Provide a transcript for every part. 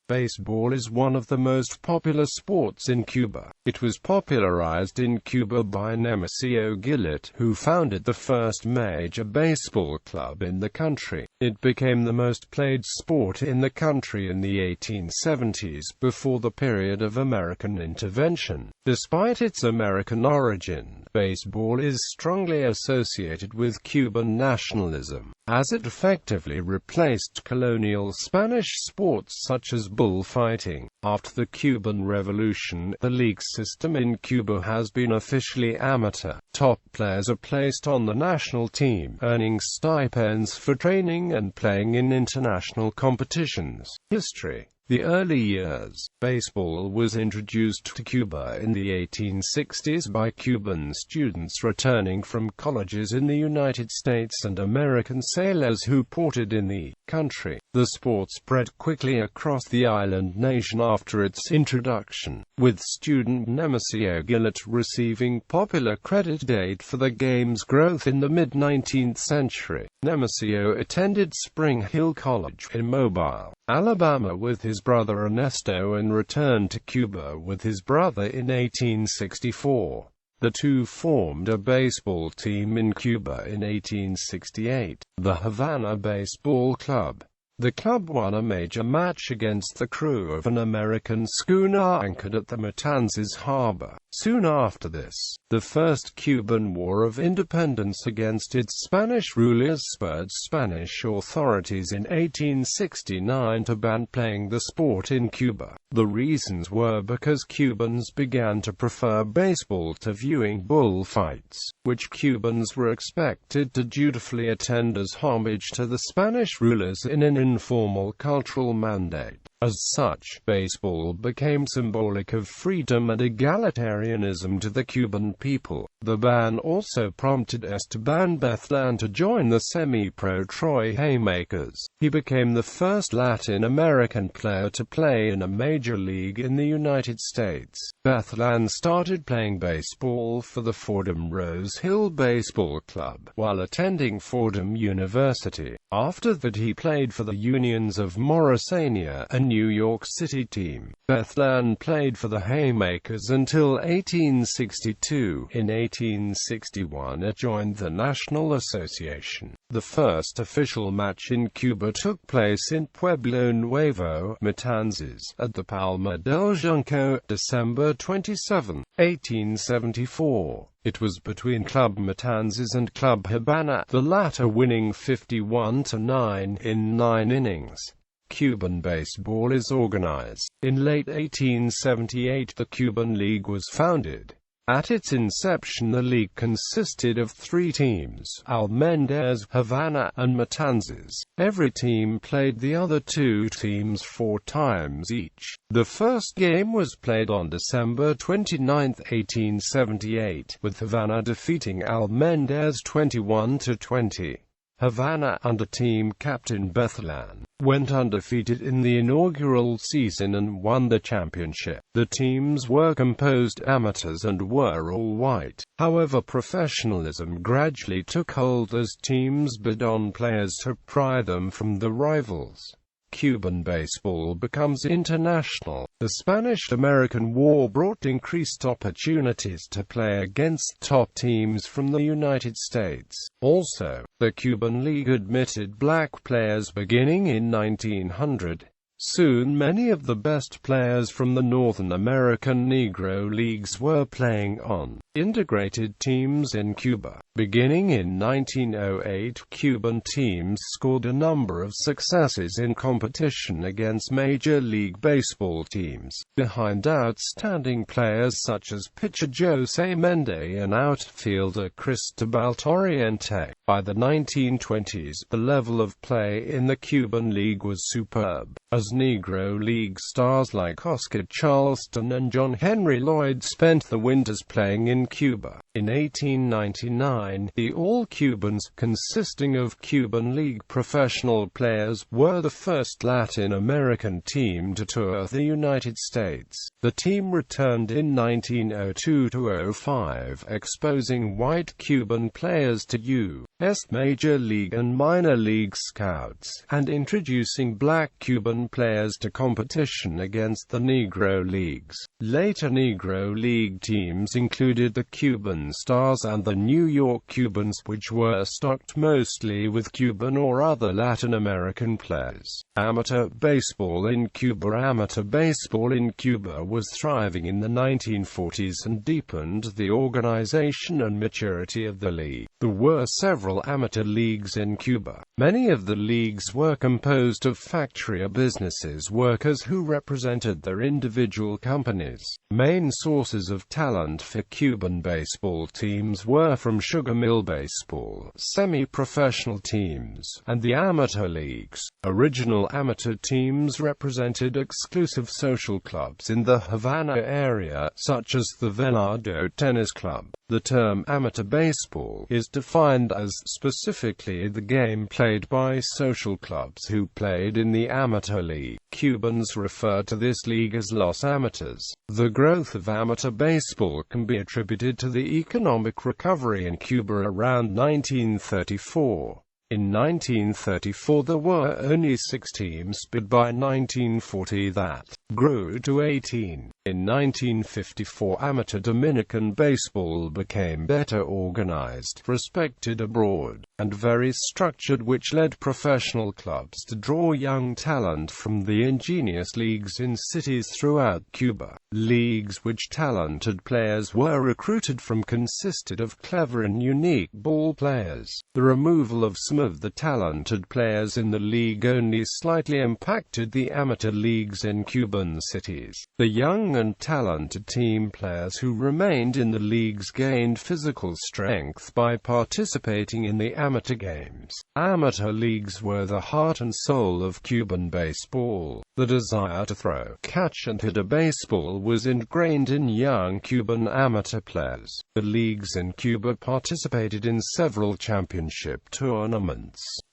Baseball is one of the most popular sports in Cuba. It was popularized in Cuba by Nemesio Guillot, who founded the first major baseball club in the country. It became the most played sport in the country in the 1870s, before the period of American intervention. Despite its American origin, baseball is strongly associated with Cuban nationalism, as it effectively replaced colonial Spanish sports such as bullfighting. After the Cuban Revolution, the league system in Cuba has been officially amateur. Top players are placed on the national team, earning stipends for training and playing in international competitions. History. The early years. Baseball was introduced to Cuba in the 1860s by Cuban students returning from colleges in the United States and American sailors who ported in the country. The sport spread quickly across the island nation after its introduction, with student Nemesio Guillot receiving popular credit for the game's growth in the mid-19th century. Nemesio attended Spring Hill College in Mobile, Alabama with his brother Ernesto and returned to Cuba with his brother in 1864. The two formed a baseball team in Cuba in 1868, the Havana Baseball Club. The club won a major match against the crew of an American schooner anchored at the Matanzas harbor. Soon after this, the First Cuban War of Independence against its Spanish rulers spurred Spanish authorities in 1869 to ban playing the sport in Cuba. The reasons were because Cubans began to prefer baseball to viewing bullfights, which Cubans were expected to dutifully attend as homage to the Spanish rulers in an informal cultural mandate. As such, baseball became symbolic of freedom and egalitarianism to the Cuban people. The ban also prompted Esteban Bethlan to join the semi-pro Troy Haymakers. He became the first Latin American player to play in a major league in the United States. Bethlan started playing baseball for the Fordham Rose Hill Baseball Club while attending Fordham University. After that, he played for the Unions of Morrisania, a New York City team. Bethlan played for the Haymakers until 1862. In 1861, it joined the National Association. The first official match in Cuba took place in Pueblo Nuevo, Matanzas, at the Palma del Junco, December 27, 1874. It was between Club Matanzas and Club Havana, the latter winning 51-9 in 9 innings. Cuban baseball is organized. In late 1878, the Cuban League was founded. At its inception, the league consisted of 3 teams: Almendez, Havana, and Matanzas. Every team played the other 2 teams 4 times each. The first game was played on December 29, 1878, with Havana defeating Almendez 21-20. Havana, under team captain Bethlan, went undefeated in the inaugural season and won the championship. The teams were composed amateurs and were all white. However, professionalism gradually took hold as teams bid on players to pry them from the rivals. Cuban baseball becomes international. The Spanish-American War brought increased opportunities to play against top teams from the United States. Also, the Cuban League admitted black players beginning in 1900. Soon many of the best players from the Northern American Negro Leagues were playing on integrated teams in Cuba. Beginning in 1908, Cuban teams scored a number of successes in competition against Major League Baseball teams, behind outstanding players such as pitcher Jose Mendez and outfielder Cristobal Torriente. By the 1920s, the level of play in the Cuban League was superb, as Negro League stars like Oscar Charleston and John Henry Lloyd spent the winters playing in Cuba. In 1899, the All-Cubans, consisting of Cuban League professional players, were the first Latin American team to tour the United States. The team returned in 1902–05, exposing white Cuban players to U.S. Major League and Minor League scouts, and introducing black Cuban players to competition against the Negro Leagues. Later Negro League teams included the Cuban Stars and the New York Cubans, which were stocked mostly with Cuban or other Latin American players. Amateur baseball in Cuba. Amateur baseball in Cuba was thriving in the 1940s and deepened the organization and maturity of the league. There were several amateur leagues in Cuba. Many of the leagues were composed of factory or businesses workers who represented their individual companies. Main sources of talent for Cuban baseball teams were from sugar mill baseball, semi-professional teams, and the amateur leagues. Original amateur teams represented exclusive social clubs in the Havana area, such as the Venado Tennis Club. The term amateur baseball is defined as specifically the game played by social clubs who played in the amateur league. Cubans refer to this league as Los Amateurs. The growth of amateur baseball can be attributed to the economic recovery in Cuba around 1934. In 1934 there were only 6 teams, but by 1940 that grew to 18. In 1954 amateur Dominican baseball became better organized, respected abroad, and very structured, which led professional clubs to draw young talent from the ingenious leagues in cities throughout Cuba. Leagues which talented players were recruited from consisted of clever and unique ball players. The removal of some of the talented players in the league only slightly impacted the amateur leagues in Cuban cities. The young and talented team players who remained in the leagues gained physical strength by participating in the amateur games. Amateur leagues were the heart and soul of Cuban baseball. The desire to throw, catch and hit a baseball was ingrained in young Cuban amateur players. The leagues in Cuba participated in several championship tournaments.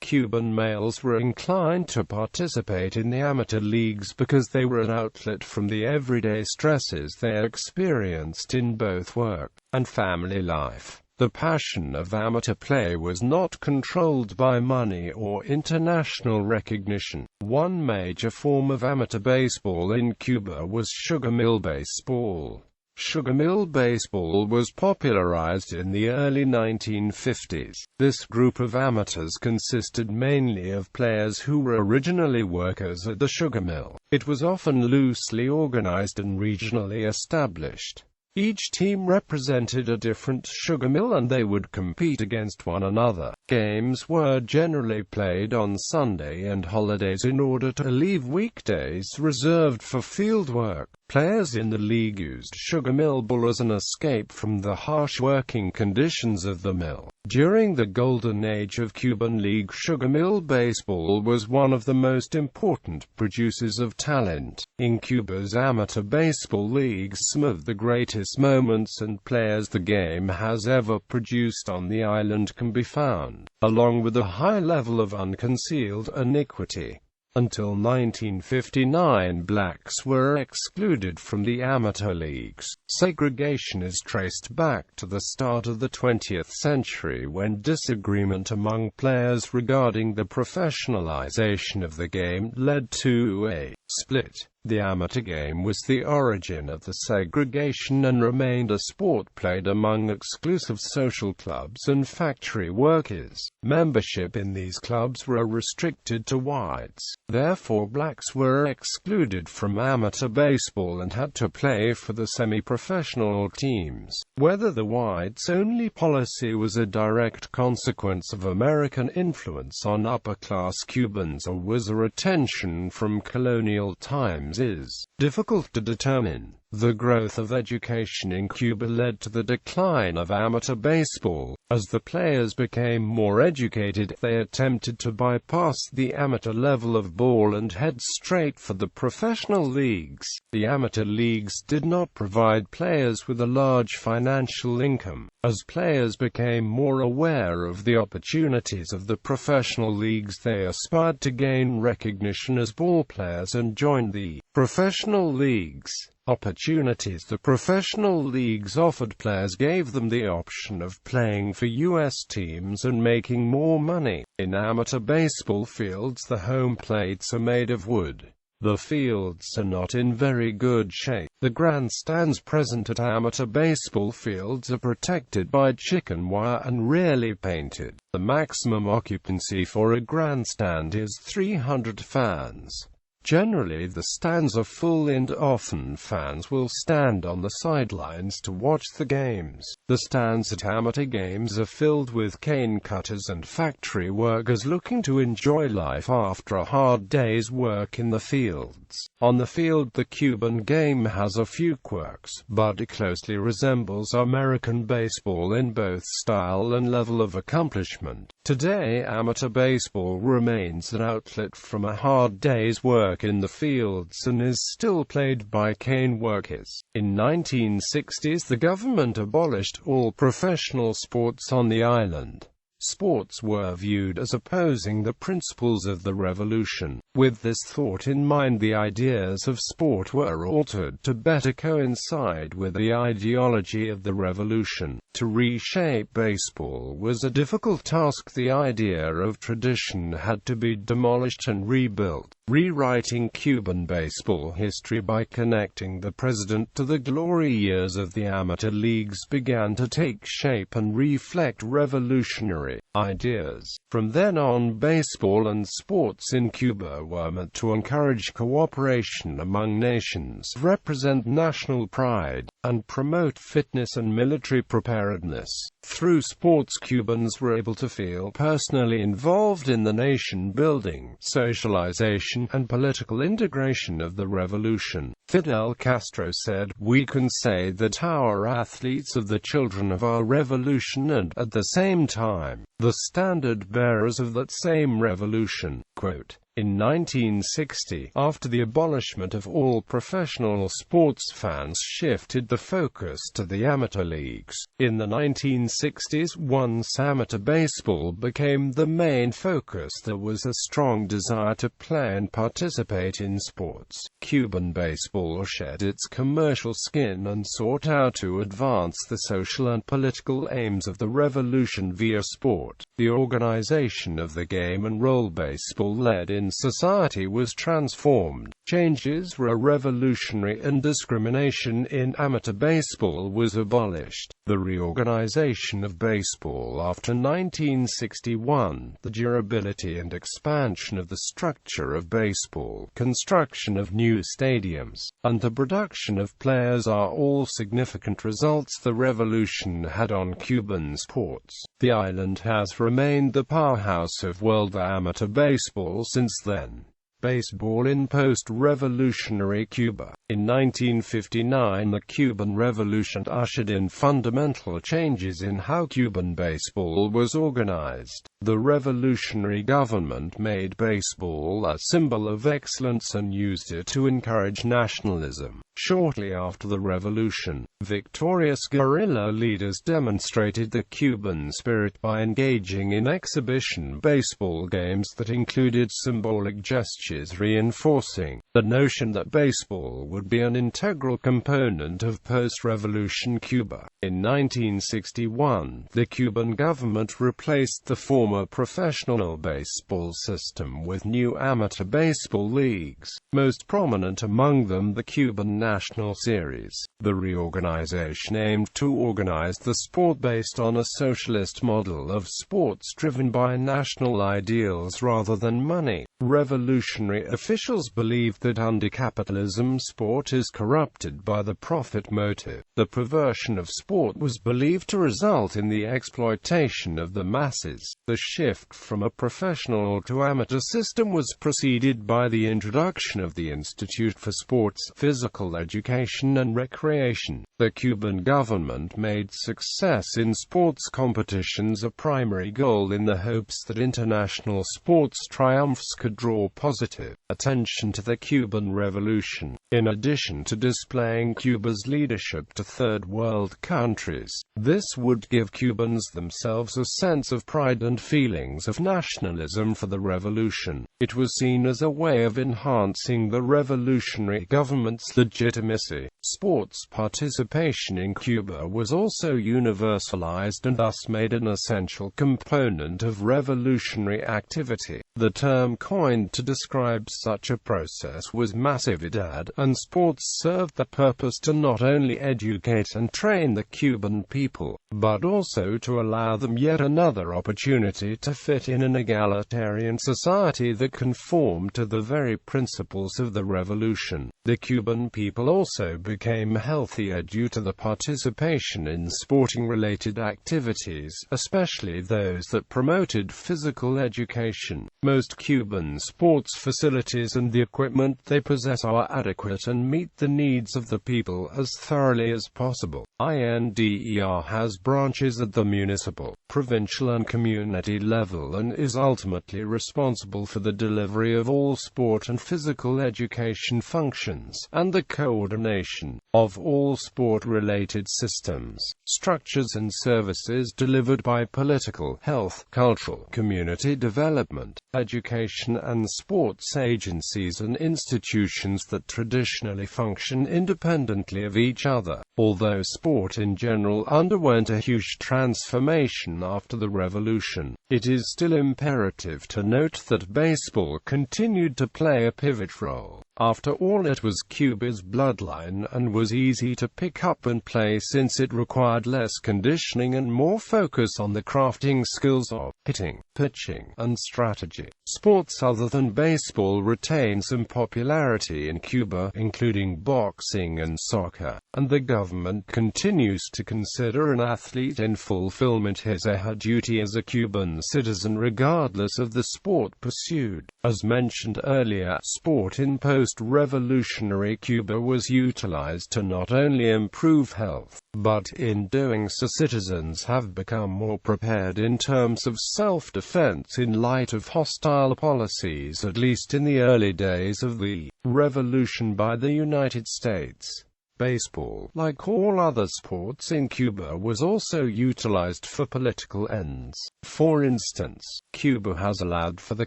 Cuban males were inclined to participate in the amateur leagues because they were an outlet from the everyday stresses they experienced in both work and family life. The passion of amateur play was not controlled by money or international recognition. One major form of amateur baseball in Cuba was sugar mill baseball. Sugar mill baseball was popularized in the early 1950s. This group of amateurs consisted mainly of players who were originally workers at the sugar mill. It was often loosely organized and regionally established. Each team represented a different sugar mill and they would compete against one another. Games were generally played on Sunday and holidays in order to leave weekdays reserved for field work. Players in the league used sugar mill ball as an escape from the harsh working conditions of the mill. During the golden age of Cuban League, sugar mill baseball was one of the most important producers of talent. In Cuba's amateur baseball leagues, some of the greatest moments and players the game has ever produced on the island can be found, along with a high level of unconcealed iniquity. Until 1959, blacks were excluded from the amateur leagues. Segregation is traced back to the start of the 20th century, when disagreement among players regarding the professionalization of the game led to a split. The amateur game was the origin of the segregation and remained a sport played among exclusive social clubs and factory workers. Membership in these clubs were restricted to whites. Therefore, blacks were excluded from amateur baseball and had to play for the semi-professional teams. Whether the whites-only policy was a direct consequence of American influence on upper-class Cubans or was a retention from colonial times is difficult to determine. The growth of education in Cuba led to the decline of amateur baseball. As the players became more educated, they attempted to bypass the amateur level of ball and head straight for the professional leagues. The amateur leagues did not provide players with a large financial income. As players became more aware of the opportunities of the professional leagues, they aspired to gain recognition as ball players and joined the professional leagues. Opportunities the professional leagues offered players gave them the option of playing for U.S. teams and making more money. In amateur baseball fields, the home plates are made of wood. The fields are not in very good shape. The grandstands present at amateur baseball fields are protected by chicken wire and rarely painted. The maximum occupancy for a grandstand is 300 fans. Generally, the stands are full and often fans will stand on the sidelines to watch the games. The stands at amateur games are filled with cane cutters and factory workers looking to enjoy life after a hard day's work in the fields. On the field, the Cuban game has a few quirks, but it closely resembles American baseball in both style and level of accomplishment. Today, amateur baseball remains an outlet from a hard day's work in the fields and is still played by cane workers. In 1960s, the government abolished all professional sports on the island. Sports were viewed as opposing the principles of the revolution. With this thought in mind, the ideas of sport were altered to better coincide with the ideology of the revolution. To reshape baseball was a difficult task. The idea of tradition had to be demolished and rebuilt. Rewriting Cuban baseball history by connecting the president to the glory years of the amateur leagues began to take shape and reflect revolutionary ideas. From then on, baseball and sports in Cuba were meant to encourage cooperation among nations, represent national pride, and promote fitness and military preparedness. Through sports, Cubans were able to feel personally involved in the nation-building, socialization, and political integration of the revolution. Fidel Castro said, "We can say that our athletes are the children of our revolution and, at the same time, the standard-bearers of that same revolution." Quote. In 1960, after the abolishment of all professional sports, fans shifted the focus to the amateur leagues. In the 1960s, once amateur baseball became the main focus, there was a strong desire to play and participate in sports. Cuban baseball shed its commercial skin and sought out to advance the social and political aims of the revolution via sport. The organization of the game and role baseball led in society was transformed. Changes were revolutionary and discrimination in amateur baseball was abolished. The reorganization of baseball after 1961, the durability and expansion of the structure of baseball, construction of new stadiums, and the production of players are all significant results the revolution had on Cuban sports. The island has remained the powerhouse of world amateur baseball since then. Baseball in post-revolutionary Cuba. In 1959, the Cuban Revolution ushered in fundamental changes in how Cuban baseball was organized. The revolutionary government made baseball a symbol of excellence and used it to encourage nationalism. Shortly after the revolution, victorious guerrilla leaders demonstrated the Cuban spirit by engaging in exhibition baseball games that included symbolic gestures, reinforcing the notion that baseball would be an integral component of post-revolution Cuba. In 1961, the Cuban government replaced the former professional baseball system with new amateur baseball leagues, most prominent among them the Cuban National Series. The reorganization aimed to organize the sport based on a socialist model of sports driven by national ideals rather than money. Revolutionary officials believed that under capitalism sport is corrupted by the profit motive. The perversion of sport was believed to result in the exploitation of the masses. The shift from a professional to amateur system was preceded by the introduction of the Institute for Sports, Physical Education and Recreation. The Cuban government made success in sports competitions a primary goal in the hopes that international sports triumphs could draw positive attention to the Cuban Revolution. In addition to displaying Cuba's leadership to third world countries, this would give Cubans themselves a sense of pride and feelings of nationalism for the revolution. It was seen as a way of enhancing the revolutionary government's legitimacy. Sports participation in Cuba was also universalized and thus made an essential component of revolutionary activity. The term coined to describe such a process was masividad, and sports served the purpose to not only educate and train the Cuban people, but also to allow them yet another opportunity to fit in an egalitarian society that conformed to the very principles of the revolution. The Cuban people also became healthier due to the participation in sporting-related activities, especially those that promoted physical education. Most Cuban sports facilities and the equipment they possess are adequate and meet the needs of the people as thoroughly as possible. INDER has branches at the municipal, provincial and community level and is ultimately responsible for the delivery of all sport and physical education functions, and the coordination of all sport-related systems, structures and services delivered by political, health, cultural, community development, education and sports agencies and institutions that traditionally function independently of each other. Although sport in general underwent a huge transformation after the revolution, it is still imperative to note that baseball continued to play a pivot role. After all, it was Cuba's bloodline and was easy to pick up and play since it required less conditioning and more focus on the crafting skills of hitting, pitching, and strategy. Sports other than baseball retain some popularity in Cuba, including boxing and soccer, and the government continues to consider an athlete in fulfillment his or her duty as a Cuban citizen regardless of the sport pursued. As mentioned earlier, sport in post-revolutionary Cuba was utilized to not only improve health, but in doing so citizens have become more prepared in terms of self-defense in light of hostile policies, at least in the early days of the revolution by the United States. Baseball, like all other sports in Cuba, was also utilized for political ends. For instance, Cuba has allowed for the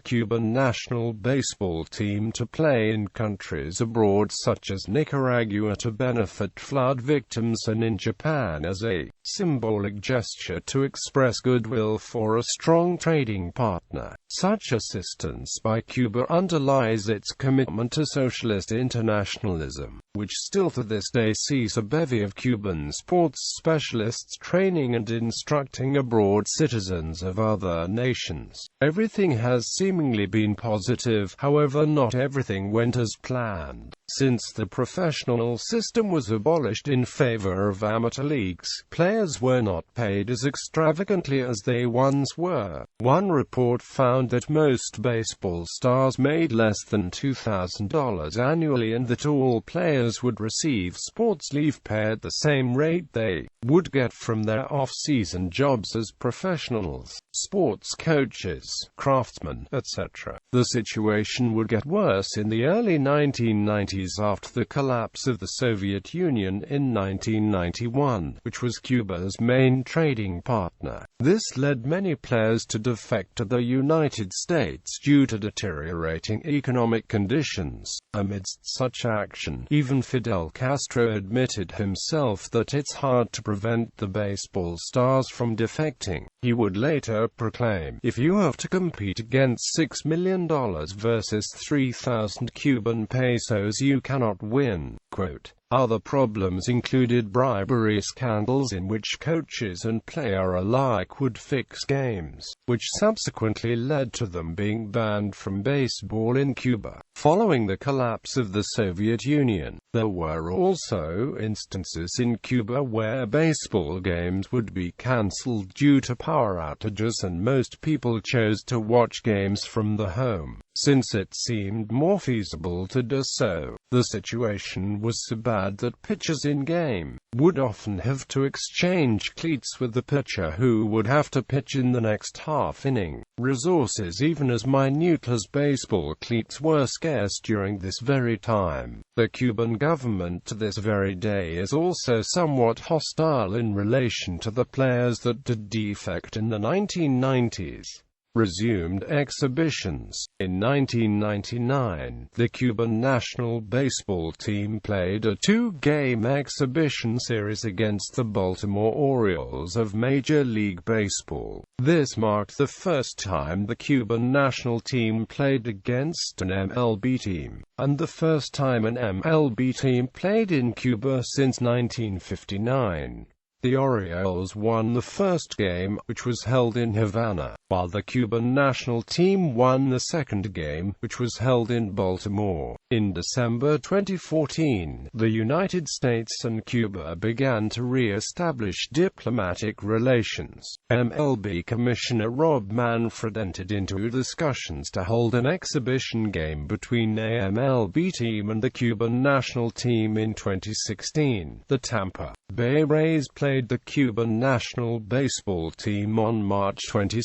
Cuban national baseball team to play in countries abroad such as Nicaragua to benefit flood victims and in Japan as a symbolic gesture to express goodwill for a strong trading partner. Such assistance by Cuba underlies its commitment to socialist internationalism, which still to this day sees a bevy of Cuban sports specialists training and instructing abroad citizens of other nations. Everything has seemingly been positive, however not everything went as planned. Since the professional system was abolished in favor of amateur leagues, players were not paid as extravagantly as they once were. One report found that most baseball stars made less than $2,000 annually and that all players would receive sports leave pay at the same rate they would get from their off-season jobs as professionals, sports coaches, craftsmen, etc. The situation would get worse in the early 1990s after the collapse of the Soviet Union in 1991, which was Cuba's main trading partner. This led many players to defect to the United States due to deteriorating economic conditions. Amidst such action, even Fidel Castro admitted himself that it's hard to prevent the baseball stars from defecting. He would later proclaim, "If you have to compete against $6 million versus 3,000 Cuban pesos, you cannot win." Quote, Other problems included bribery scandals in which coaches and player alike would fix games, which subsequently led to them being banned from baseball in Cuba. Following the collapse of the Soviet Union, there were also instances in Cuba where baseball games would be cancelled due to power outages, and most people chose to watch games from the home, since it seemed more feasible to do so. The situation was so bad that pitchers in-game would often have to exchange cleats with the pitcher, who would have to pitch in the next half inning. Resources even as minute as baseball cleats were scarce during this very time. The Cuban government to this very day is also somewhat hostile in relation to the players that did defect in the 1990s. Resumed exhibitions. In 1999, the Cuban national baseball team played a two-game exhibition series against the Baltimore Orioles of Major League Baseball. This marked the first time the Cuban national team played against an MLB team, and the first time an MLB team played in Cuba since 1959. The Orioles won the first game, which was held in Havana, while the Cuban national team won the second game, which was held in Baltimore. In December 2014, the United States and Cuba began to re-establish diplomatic relations. MLB Commissioner Rob Manfred entered into discussions to hold an exhibition game between the MLB team and the Cuban national team in 2016. The Tampa Bay Rays played the Cuban national baseball team on March 22,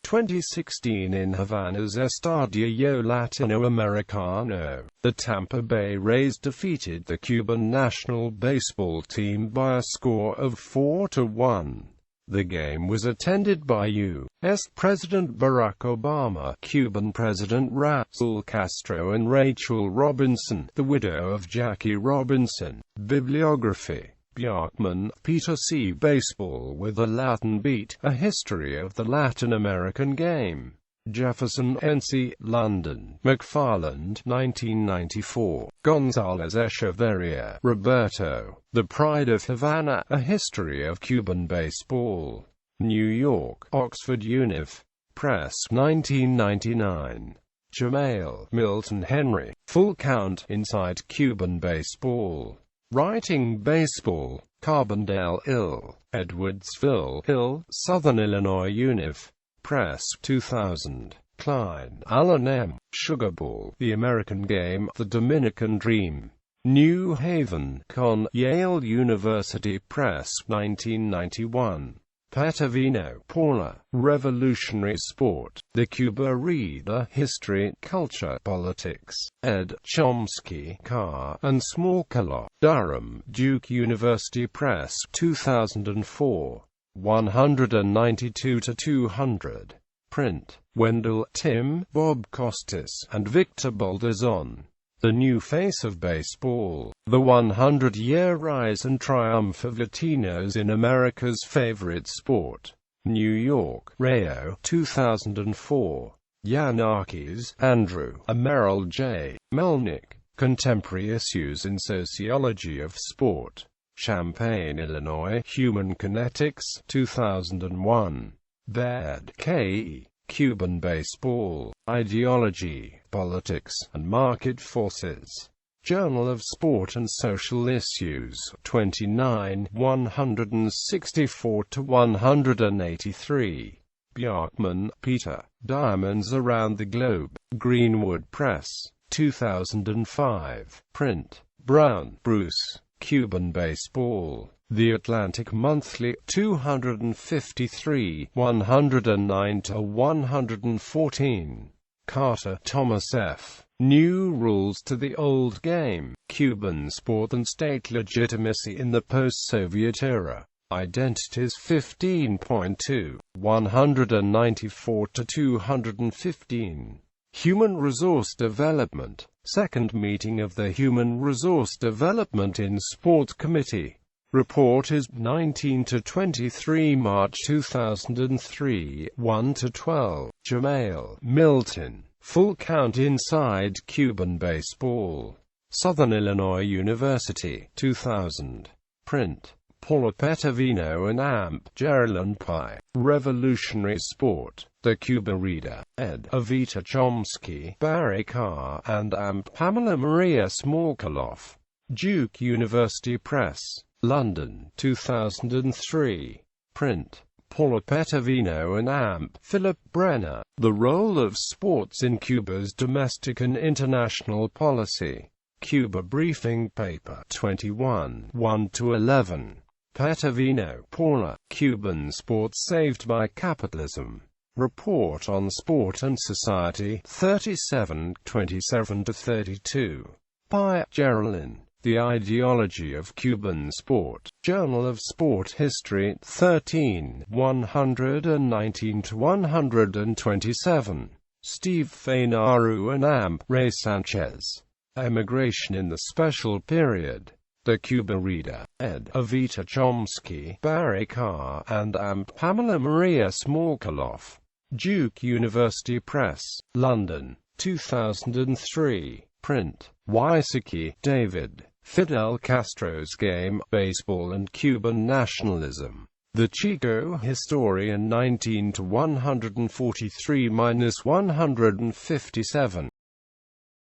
2016 in Havana's Estadio Latinoamericano. The Tampa Bay Rays defeated the Cuban national baseball team by a score of 4-1. The game was attended by U.S. President Barack Obama, Cuban President Raul Castro, and Rachel Robinson, the widow of Jackie Robinson. Bibliography: Bjorkman, Peter C. Baseball with a Latin Beat, A History of the Latin American Game. Jefferson, N.C., London. McFarland, 1994. Gonzalez Echeverria, Roberto. The Pride of Havana, A History of Cuban Baseball. New York, Oxford Univ. Press, 1999. Jamail, Milton Henry. Full Count, Inside Cuban Baseball. Writing Baseball. Carbondale, Ill. Edwardsville, Ill. Southern Illinois Univ. Press, 2000. Klein, Alan M. Sugarball, The American Game, The Dominican Dream. New Haven, Con. Yale University Press, 1991. Patavino, Paula. Revolutionary Sport. The Cuba Reader, History, Culture, Politics. Ed. Chomsky, Carr, and Smallcolour. Durham, Duke University Press, 2004. 192-200. Print. Wendell, Tim, Bob Costas, and Victor Baldazon. The New Face of Baseball. The 100-Year Rise and Triumph of Latinos in America's Favorite Sport. New York, Rayo, 2004. Yanakis, Andrew, and Merrill J. Melnick. Contemporary Issues in Sociology of Sport. Champaign, Illinois, Human Kinetics, 2001. Baird, K. Cuban Baseball, Ideology, Politics, and Market Forces. Journal of Sport and Social Issues, 29, 164-183. Bjorkman, Peter. Diamonds Around the Globe. Greenwood Press, 2005. Print. Brown, Bruce. Cuban Baseball. The Atlantic Monthly, 253, 109-114. Carter, Thomas F. New Rules to the Old Game. Cuban Sport and State Legitimacy in the Post-Soviet Era. Identities 15.2, 194-215. Human Resource Development. Second meeting of the Human Resource Development in Sport Committee. Report is 19-23 March 2003, 1-12. Jamail, Milton. Full Count Inside Cuban Baseball. Southern Illinois University, 2000. Print. Paula Petavino and Amp. Geraldine Pye. Revolutionary Sport. The Cuba Reader. Ed. Avita Chomsky, Barry Carr, and Amp. Pamela Maria Smolkaloff. Duke University Press. London, 2003. Print. Paula Petavino and Amp. Philip Brenner. The Role of Sports in Cuba's Domestic and International Policy. Cuba Briefing Paper 21, 1-11. Petavino, Paula. Cuban Sports Saved by Capitalism. Report on Sport and Society, 37, 27-32. By Geraldine. The Ideology of Cuban Sport. Journal of Sport History, 13, 119-127. Steve Fainaru and Amp. Ray Sanchez. Emigration in the Special Period. The Cuba Reader. Ed. Avita Chomsky, Barry Carr, and Amp. Pamela Maria Smolkaloff. Duke University Press. London, 2003. Print. Wysocki, David. Fidel Castro's Game, Baseball and Cuban Nationalism. The Chico Historian 19-143-157.